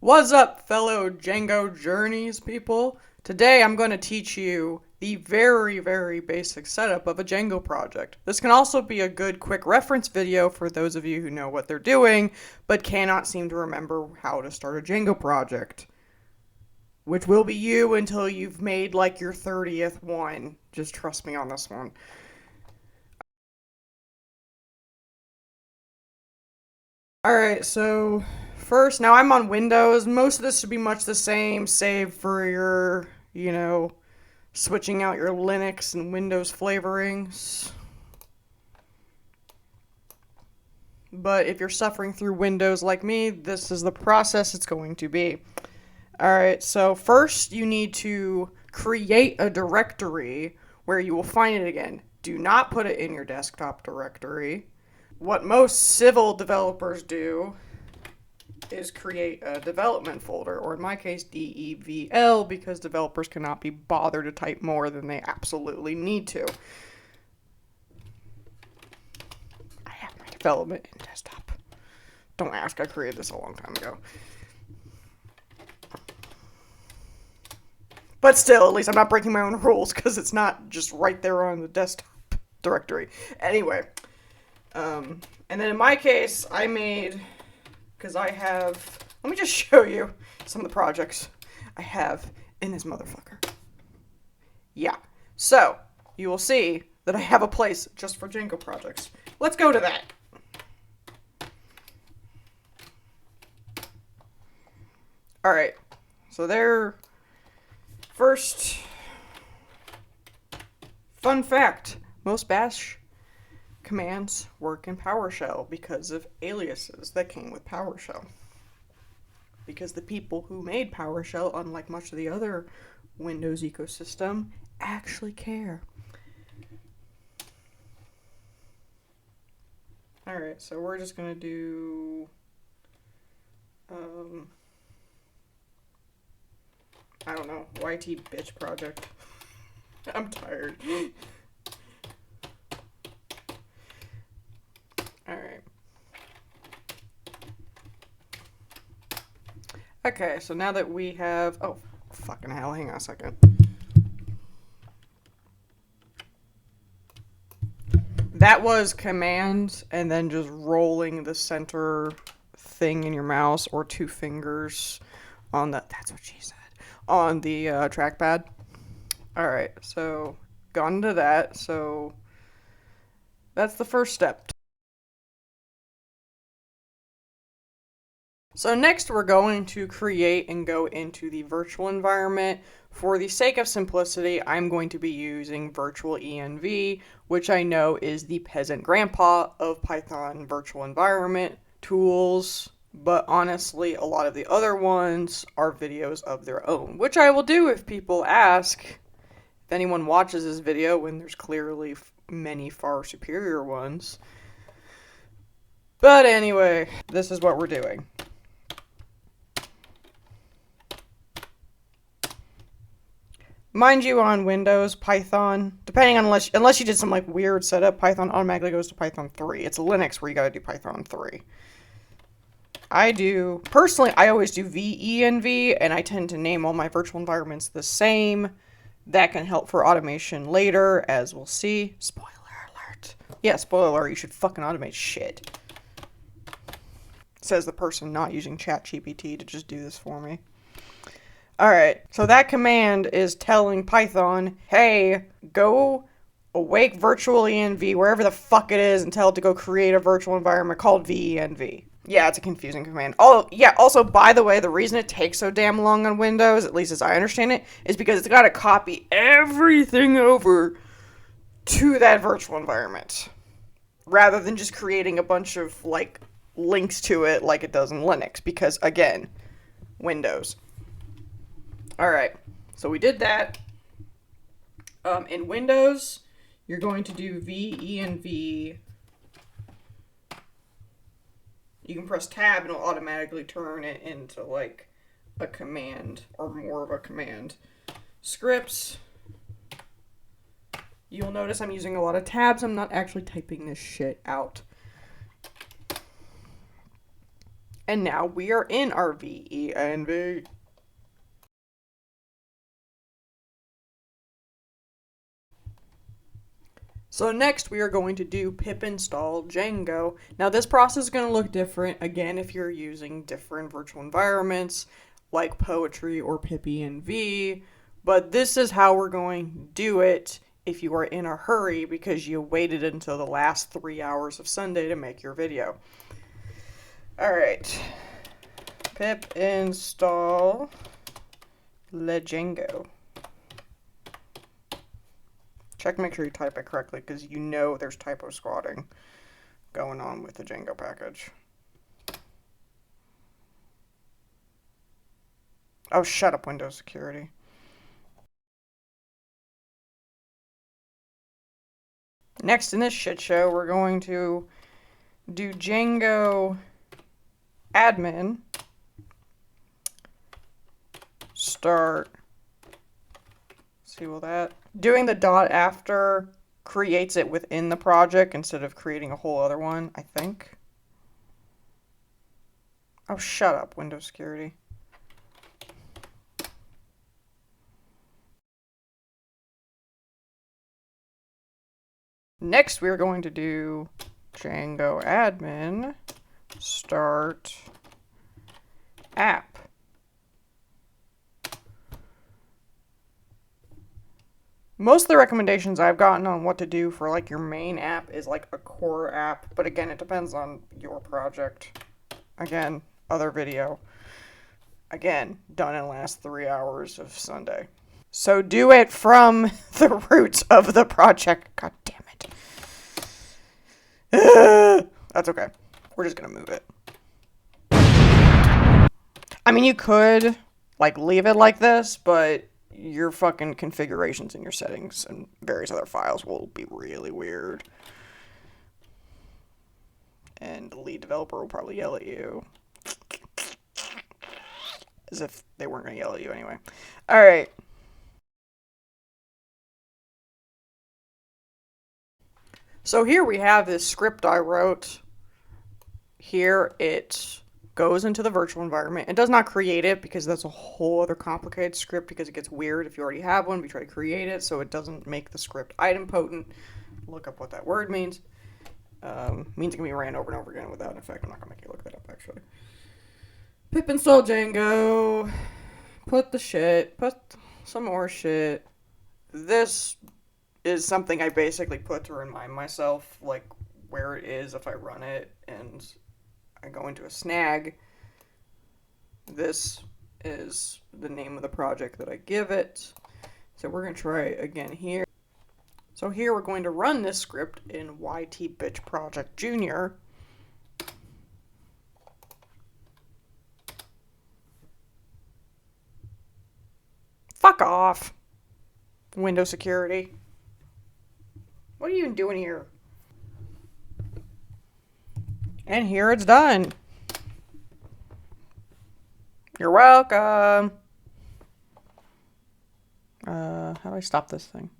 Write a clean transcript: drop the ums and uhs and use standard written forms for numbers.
What's up, fellow Django Journeys people? Today I'm going to teach you the very, very basic setup of a Django project. This can also be a good quick reference video for those of you who know what they're doing, but cannot seem to remember how to start a Django project. Which will be you until you've made like your 30th one. Just trust me on this one. Alright, so first, now I'm on Windows. Most of this should be much the same, save for your, switching out your Linux and Windows flavorings. But if you're suffering through Windows like me, this is the process it's going to be. Alright, so first you need to create a directory where you will find it again. Do not put it in your desktop directory. What most civil developers do is create a development folder, or in my case, DEVL, because developers cannot be bothered to type more than they absolutely need to. I have my development in desktop. Don't ask, I created this a long time ago. But still, at least I'm not breaking my own rules, because it's not just right there on the desktop directory. Anyway. And then in my case, I made, because I have, let me just show you some of the projects I have in this motherfucker. Yeah. So, you will see that I have a place just for Django projects. Let's go to that. Alright. So there, first, fun fact, most bash commands work in PowerShell because of aliases that came with PowerShell. Because the people who made PowerShell, unlike much of the other Windows ecosystem, actually care. Alright, so we're just gonna do I don't know, YT bitch project. I'm tired. Alright. Okay, so now that we have... Oh, fucking hell, hang on a second. That was command, and then just rolling the center thing in your mouse, or two fingers on the... That's what she said. On the trackpad. Alright, so gone into that, so that's the first step. So next we're going to create and go into the virtual environment. For the sake of simplicity, I'm going to be using virtual env, which I know is the peasant grandpa of Python virtual environment tools. But honestly, a lot of the other ones are videos of their own, which I will do if people ask. If anyone watches this video when there's clearly many far superior ones. But anyway, this is what we're doing. Mind you, on Windows, Python, depending on unless you did some like weird setup, Python automatically goes to Python 3. It's Linux where you gotta do Python 3. Personally, I always do venv, and I tend to name all my virtual environments the same. That can help for automation later, as we'll see. Spoiler alert. Yeah, spoiler alert, you should fucking automate shit. Says the person not using ChatGPT to just do this for me. Alright, so that command is telling Python, hey, go awake virtual env, wherever the fuck it is, and tell it to go create a virtual environment called venv. Yeah, it's a confusing command. Oh, yeah, also, by the way, the reason it takes so damn long on Windows, at least as I understand it, is because it's got to copy everything over to that virtual environment. Rather than just creating a bunch of, like, links to it like it does in Linux. Because, again, Windows. Alright, so we did that. In Windows, you're going to do venv. You can press tab and it'll automatically turn it into like a command or more of a command. Scripts. You'll notice I'm using a lot of tabs. I'm not actually typing this shit out. And now we are in our VENV. So next we are going to do pip install Django. Now this process is going to look different, again, if you're using different virtual environments like Poetry or pipenv, but this is how we're going to do it if you are in a hurry because you waited until the last 3 hours of Sunday to make your video. Alright, pip install Django. Check to make sure you type it correctly because you know there's typo squatting going on with the Django package. Oh, shut up, Windows security. Next in this shit show, we're going to do Django admin start. See, will that doing the dot after creates it within the project instead of creating a whole other one, I think. Oh, shut up, Windows security. Next, we're going to do Django admin start app. Most of the recommendations I've gotten on what to do for like your main app is like a core app, but again, it depends on your project. Again, other video. Again, done in the last 3 hours of Sunday. So do it from the roots of the project. God damn it. That's okay. We're just gonna move it. I mean, you could like leave it like this, but your fucking configurations in your settings and various other files will be really weird. And the lead developer will probably yell at you. As if they weren't going to yell at you anyway. Alright. So here we have this script I wrote. Here it goes into the virtual environment. It does not create it because that's a whole other complicated script because it gets weird if you already have one. We try to create it so it doesn't make the script idempotent. Look up what that word means. Means it can be ran over and over again without an effect. I'm not going to make you look that up actually. Pip install Django. Put the shit. Put some more shit. This is something I basically put to remind myself like where it is if I run it and I go into a snag. This is the name of the project that I give it. So we're going to try again here. So here we're going to run this script in YT Bitch Project Junior. Fuck off. Windows security. What are you even doing here? And here it's done. You're welcome. How do I stop this thing?